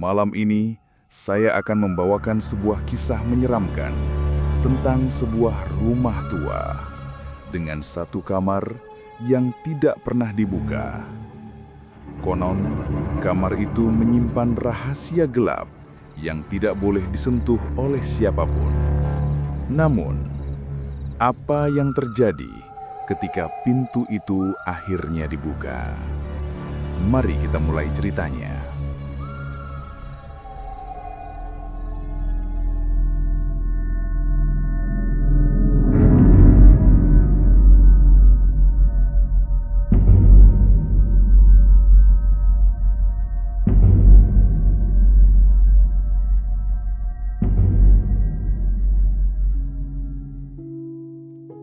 Malam ini, saya akan membawakan sebuah kisah menyeramkan tentang sebuah rumah tua dengan satu kamar yang tidak pernah dibuka. Konon, kamar itu menyimpan rahasia gelap yang tidak boleh disentuh oleh siapapun. Namun, apa yang terjadi ketika pintu itu akhirnya dibuka? Mari kita mulai ceritanya.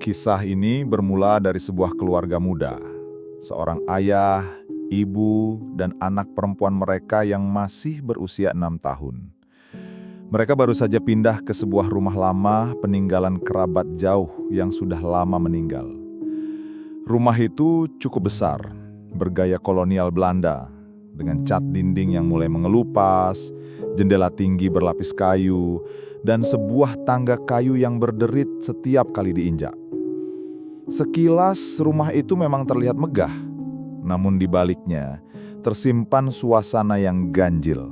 Kisah ini bermula dari sebuah keluarga muda. Seorang ayah, ibu, dan anak perempuan mereka yang masih berusia 6 tahun. Mereka baru saja pindah ke sebuah rumah lama peninggalan kerabat jauh yang sudah lama meninggal. Rumah itu cukup besar, bergaya kolonial Belanda, dengan cat dinding yang mulai mengelupas, jendela tinggi berlapis kayu, dan sebuah tangga kayu yang berderit setiap kali diinjak. Sekilas rumah itu memang terlihat megah, namun di baliknya tersimpan suasana yang ganjil.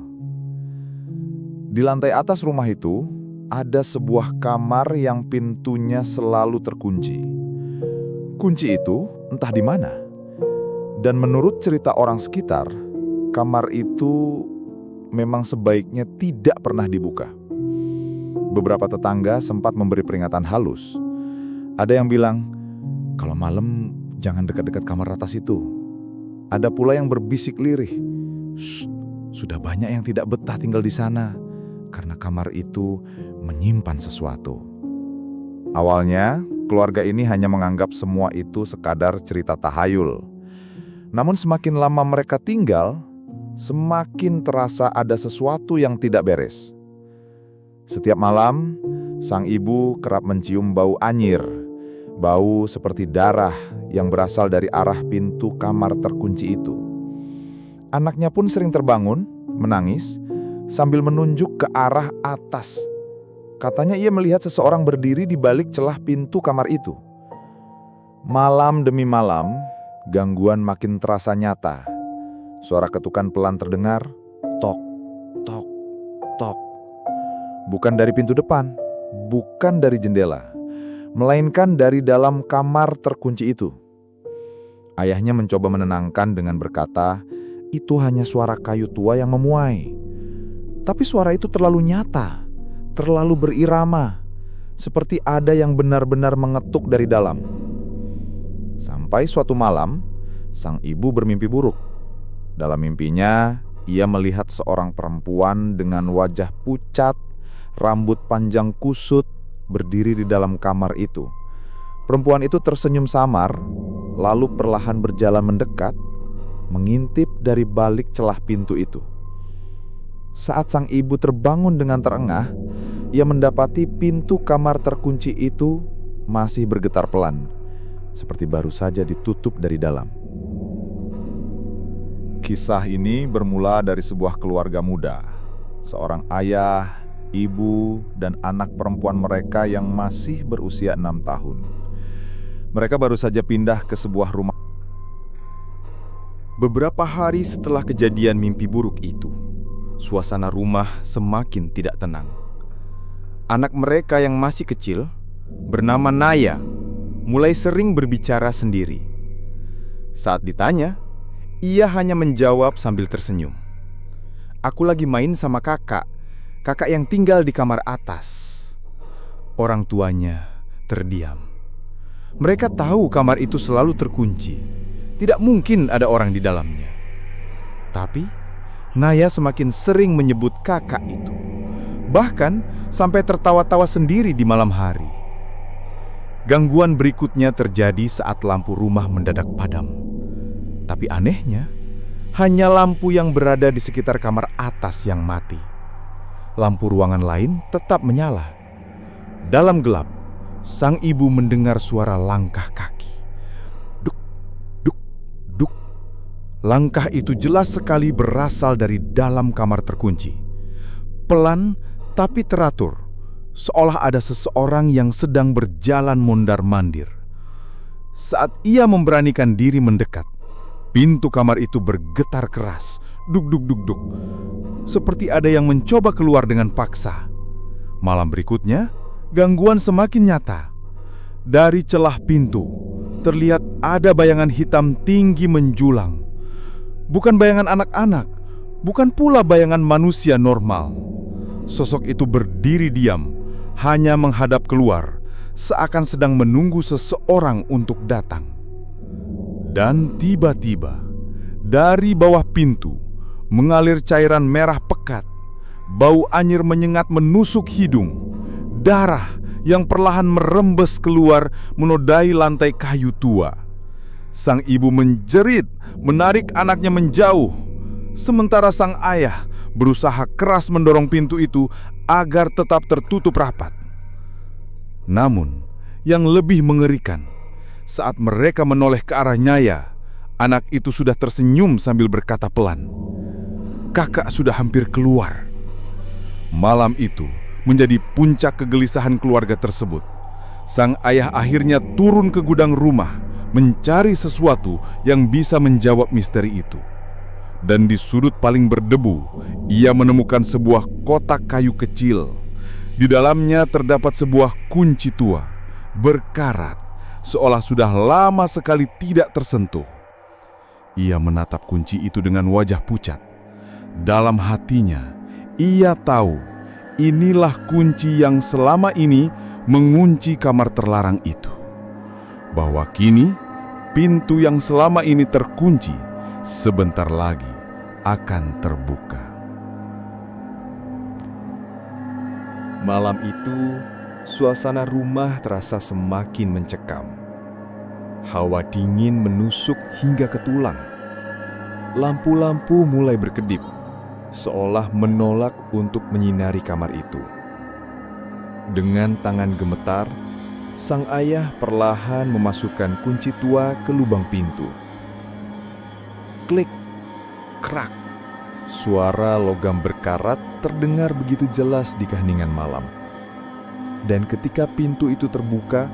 Di lantai atas rumah itu ada sebuah kamar yang pintunya selalu terkunci. Kunci itu entah di mana. Dan menurut cerita orang sekitar, kamar itu memang sebaiknya tidak pernah dibuka. Beberapa tetangga sempat memberi peringatan halus. Ada yang bilang, "Kalau malam jangan dekat-dekat kamar atas itu." Ada pula yang berbisik lirih, "Shh, sudah banyak yang tidak betah tinggal di sana karena kamar itu menyimpan sesuatu." Awalnya, keluarga ini hanya menganggap semua itu sekadar cerita tahayul. Namun semakin lama mereka tinggal, semakin terasa ada sesuatu yang tidak beres. Setiap malam, sang ibu kerap mencium bau anyir. Bau seperti darah yang berasal dari arah pintu kamar terkunci itu. Anaknya pun sering terbangun, menangis, sambil menunjuk ke arah atas. Katanya ia melihat seseorang berdiri di balik celah pintu kamar itu. Malam demi malam, gangguan makin terasa nyata. Suara ketukan pelan terdengar, tok, tok, tok. Bukan dari pintu depan, bukan dari jendela, melainkan dari dalam kamar terkunci itu. Ayahnya mencoba menenangkan dengan berkata, "Itu hanya suara kayu tua yang memuai." Tapi suara itu terlalu nyata, terlalu berirama, seperti ada yang benar-benar mengetuk dari dalam. Sampai suatu malam, sang ibu bermimpi buruk. Dalam mimpinya, ia melihat seorang perempuan dengan wajah pucat, rambut panjang kusut, berdiri di dalam kamar itu. Perempuan itu tersenyum samar, lalu perlahan berjalan mendekat, mengintip dari balik celah pintu itu. Saat sang ibu terbangun dengan terengah, ia mendapati pintu kamar terkunci itu masih bergetar pelan, seperti baru saja ditutup dari dalam. Kisah ini bermula dari sebuah keluarga muda, seorang ayah, ibu, dan anak perempuan mereka yang masih berusia 6 tahun. Mereka baru saja pindah ke sebuah rumah. Beberapa hari setelah kejadian mimpi buruk itu, suasana rumah semakin tidak tenang. Anak mereka yang masih kecil, bernama Naya, mulai sering berbicara sendiri. Saat ditanya, ia hanya menjawab sambil tersenyum. "Aku lagi main sama kakak yang tinggal di kamar atas." Orang tuanya terdiam. Mereka tahu kamar itu selalu terkunci. Tidak mungkin ada orang di dalamnya. Tapi Naya semakin sering menyebut kakak itu. Bahkan sampai tertawa-tawa sendiri di malam hari. Gangguan berikutnya terjadi saat lampu rumah mendadak padam. Tapi anehnya, hanya lampu yang berada di sekitar kamar atas yang mati. Lampu ruangan lain tetap menyala. Dalam gelap, sang ibu mendengar suara langkah kaki. Duk, duk, duk. Langkah itu jelas sekali berasal dari dalam kamar terkunci. Pelan tapi teratur, seolah ada seseorang yang sedang berjalan mondar-mandir. Saat ia memberanikan diri mendekat, pintu kamar itu bergetar keras, duk-duk-duk-duk, seperti ada yang mencoba keluar dengan paksa. Malam berikutnya, gangguan semakin nyata. Dari celah pintu, terlihat ada bayangan hitam tinggi menjulang. Bukan bayangan anak-anak, bukan pula bayangan manusia normal. Sosok itu berdiri diam, hanya menghadap keluar, seakan sedang menunggu seseorang untuk datang. Dan tiba-tiba, dari bawah pintu, mengalir cairan merah pekat. Bau anyir menyengat menusuk hidung. Darah yang perlahan merembes keluar menodai lantai kayu tua. Sang ibu menjerit, menarik anaknya menjauh. Sementara sang ayah berusaha keras mendorong pintu itu agar tetap tertutup rapat. Namun, yang lebih mengerikan, saat mereka menoleh ke arah Nyaya, anak itu sudah tersenyum sambil berkata pelan, "Kakak sudah hampir keluar." Malam itu menjadi puncak kegelisahan keluarga tersebut. Sang ayah akhirnya turun ke gudang rumah, mencari sesuatu yang bisa menjawab misteri itu. Dan di sudut paling berdebu, ia menemukan sebuah kotak kayu kecil. Di dalamnya terdapat sebuah kunci tua, berkarat, seolah sudah lama sekali tidak tersentuh. Ia menatap kunci itu dengan wajah pucat. Dalam hatinya, ia tahu inilah kunci yang selama ini mengunci kamar terlarang itu. Bahwa kini, pintu yang selama ini terkunci sebentar lagi akan terbuka. Malam itu, suasana rumah terasa semakin mencekam. Hawa dingin menusuk hingga ke tulang. Lampu-lampu mulai berkedip, seolah menolak untuk menyinari kamar itu. Dengan tangan gemetar, sang ayah perlahan memasukkan kunci tua ke lubang pintu. Klik, krak, suara logam berkarat terdengar begitu jelas di keheningan malam. Dan ketika pintu itu terbuka,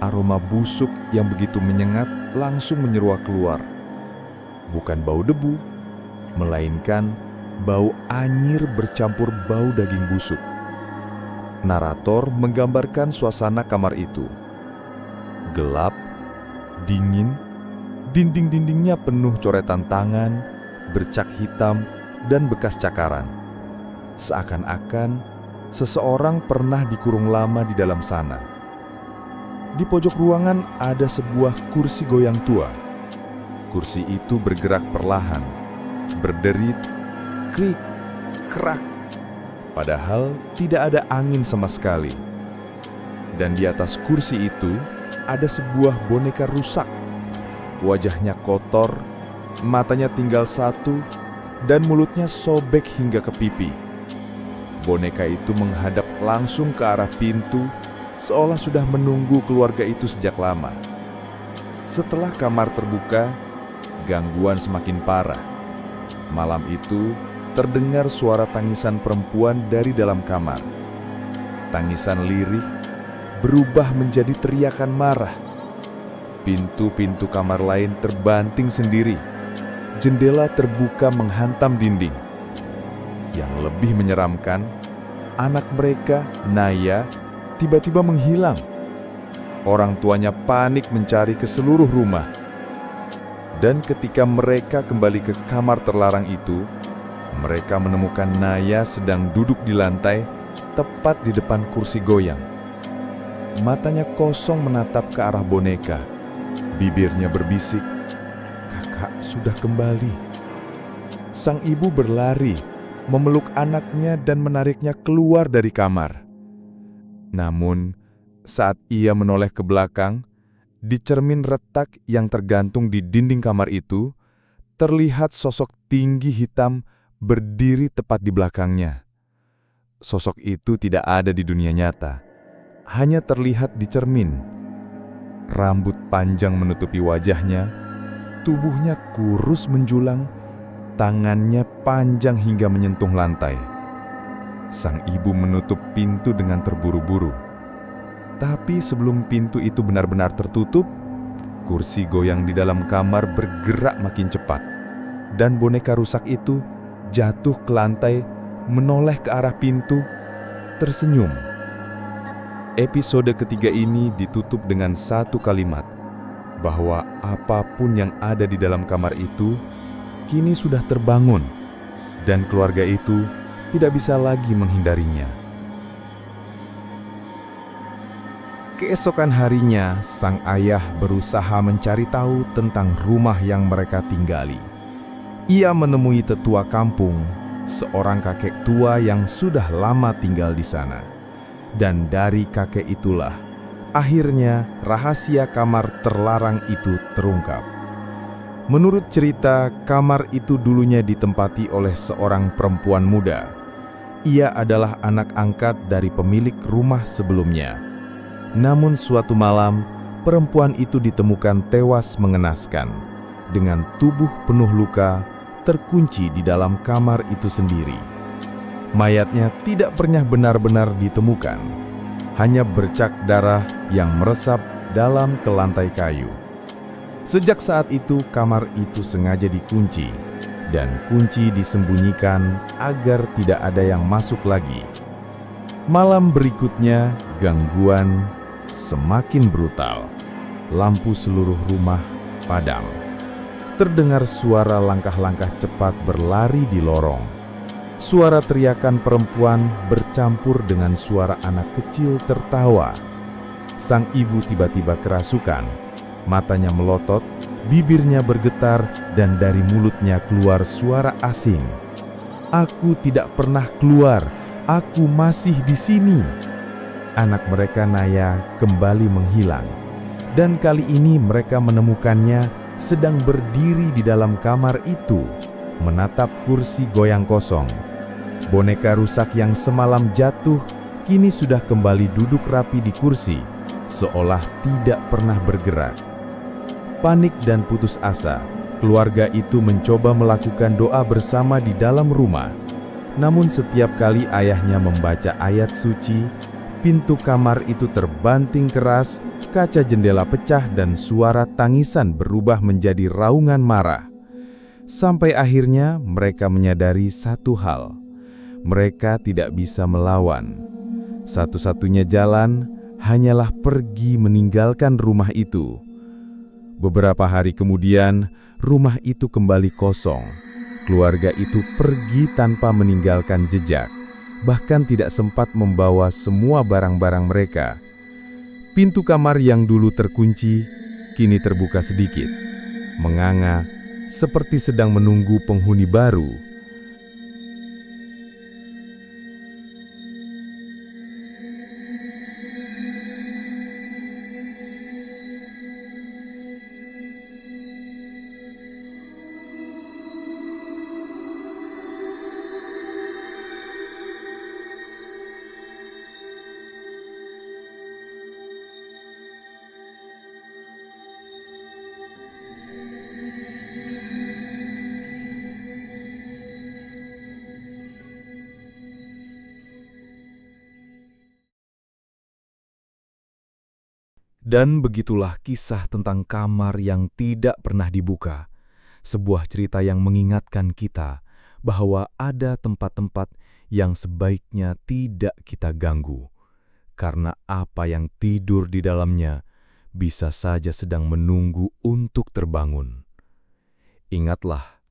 aroma busuk yang begitu menyengat langsung menyeruak keluar. Bukan bau debu, melainkan bau anyir bercampur bau daging busuk. Narator menggambarkan suasana kamar itu. Gelap, dingin, dinding-dindingnya penuh coretan tangan, bercak hitam, dan bekas cakaran. Seakan-akan seseorang pernah dikurung lama di dalam sana. Di pojok ruangan ada sebuah kursi goyang tua. Kursi itu bergerak perlahan, berderit, klik, krak. Padahal tidak ada angin sama sekali. Dan di atas kursi itu ada sebuah boneka rusak. Wajahnya kotor, matanya tinggal satu, dan mulutnya sobek hingga ke pipi. Boneka itu menghadap langsung ke arah pintu, seolah sudah menunggu keluarga itu sejak lama. Setelah kamar terbuka, gangguan semakin parah. Malam itu, terdengar suara tangisan perempuan dari dalam kamar. Tangisan lirih berubah menjadi teriakan marah. Pintu-pintu kamar lain terbanting sendiri. Jendela terbuka menghantam dinding. Yang lebih menyeramkan, anak mereka, Naya, tiba-tiba menghilang. Orang tuanya panik mencari ke seluruh rumah. Dan ketika mereka kembali ke kamar terlarang itu, mereka menemukan Naya sedang duduk di lantai, tepat di depan kursi goyang. Matanya kosong menatap ke arah boneka. Bibirnya berbisik, "Kakak sudah kembali." Sang ibu berlari, memeluk anaknya dan menariknya keluar dari kamar. Namun, saat ia menoleh ke belakang, di cermin retak yang tergantung di dinding kamar itu, terlihat sosok tinggi hitam berdiri tepat di belakangnya. Sosok itu tidak ada di dunia nyata, hanya terlihat di cermin. Rambut panjang menutupi wajahnya, Tubuhnya kurus menjulang, tangannya panjang hingga menyentuh lantai. Sang ibu menutup pintu dengan terburu-buru. Tapi sebelum pintu itu benar-benar tertutup, kursi goyang di dalam kamar bergerak makin cepat. Dan boneka rusak itu jatuh ke lantai, menoleh ke arah pintu, tersenyum. Episode ketiga ini ditutup dengan satu kalimat, bahwa apapun yang ada di dalam kamar itu kini sudah terbangun, dan keluarga itu tidak bisa lagi menghindarinya. Keesokan harinya, sang ayah berusaha mencari tahu tentang rumah yang mereka tinggali. Ia menemui tetua kampung, seorang kakek tua yang sudah lama tinggal di sana. Dan dari kakek itulah, akhirnya rahasia kamar terlarang itu terungkap. Menurut cerita, kamar itu dulunya ditempati oleh seorang perempuan muda. Ia adalah anak angkat dari pemilik rumah sebelumnya. Namun suatu malam, perempuan itu ditemukan tewas mengenaskan, dengan tubuh penuh luka, terkunci di dalam kamar itu sendiri. Mayatnya tidak pernah benar-benar ditemukan, hanya bercak darah yang meresap dalam ke lantai kayu. Sejak saat itu, kamar itu sengaja dikunci, dan kunci disembunyikan agar tidak ada yang masuk lagi. Malam berikutnya, gangguan semakin brutal. Lampu seluruh rumah padam. Terdengar suara langkah-langkah cepat berlari di lorong. Suara teriakan perempuan bercampur dengan suara anak kecil tertawa. Sang ibu tiba-tiba kerasukan. Matanya melotot, bibirnya bergetar, dan dari mulutnya keluar suara asing. "Aku tidak pernah keluar, aku masih di sini." Anak mereka Naya kembali menghilang. Dan kali ini mereka menemukannya sedang berdiri di dalam kamar itu, menatap kursi goyang kosong. Boneka rusak yang semalam jatuh kini sudah kembali duduk rapi di kursi, seolah tidak pernah bergerak. Panik dan putus asa, keluarga itu mencoba melakukan doa bersama di dalam rumah. Namun setiap kali ayahnya membaca ayat suci, pintu kamar itu terbanting keras, kaca jendela pecah dan suara tangisan berubah menjadi raungan marah. Sampai akhirnya mereka menyadari satu hal. Mereka tidak bisa melawan. Satu-satunya jalan hanyalah pergi meninggalkan rumah itu. Beberapa hari kemudian, rumah itu kembali kosong. Keluarga itu pergi tanpa meninggalkan jejak, bahkan tidak sempat membawa semua barang-barang mereka. Pintu kamar yang dulu terkunci, kini terbuka sedikit, menganga, seperti sedang menunggu penghuni baru. Dan begitulah kisah tentang kamar yang tidak pernah dibuka. Sebuah cerita yang mengingatkan kita bahwa ada tempat-tempat yang sebaiknya tidak kita ganggu, karena apa yang tidur di dalamnya bisa saja sedang menunggu untuk terbangun. Ingatlah,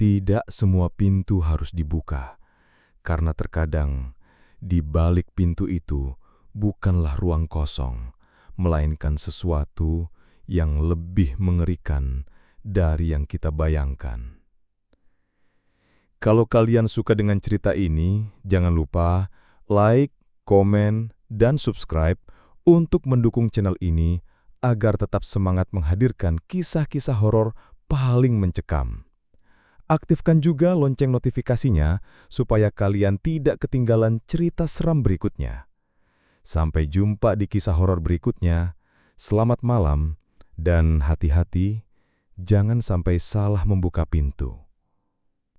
tidak semua pintu harus dibuka, karena terkadang di balik pintu itu bukanlah ruang kosong, melainkan sesuatu yang lebih mengerikan dari yang kita bayangkan. Kalau kalian suka dengan cerita ini, jangan lupa like, komen, dan subscribe untuk mendukung channel ini agar tetap semangat menghadirkan kisah-kisah horor paling mencekam. Aktifkan juga lonceng notifikasinya supaya kalian tidak ketinggalan cerita seram berikutnya. Sampai jumpa di kisah horor berikutnya. Selamat malam dan hati-hati Jangan sampai salah membuka pintu.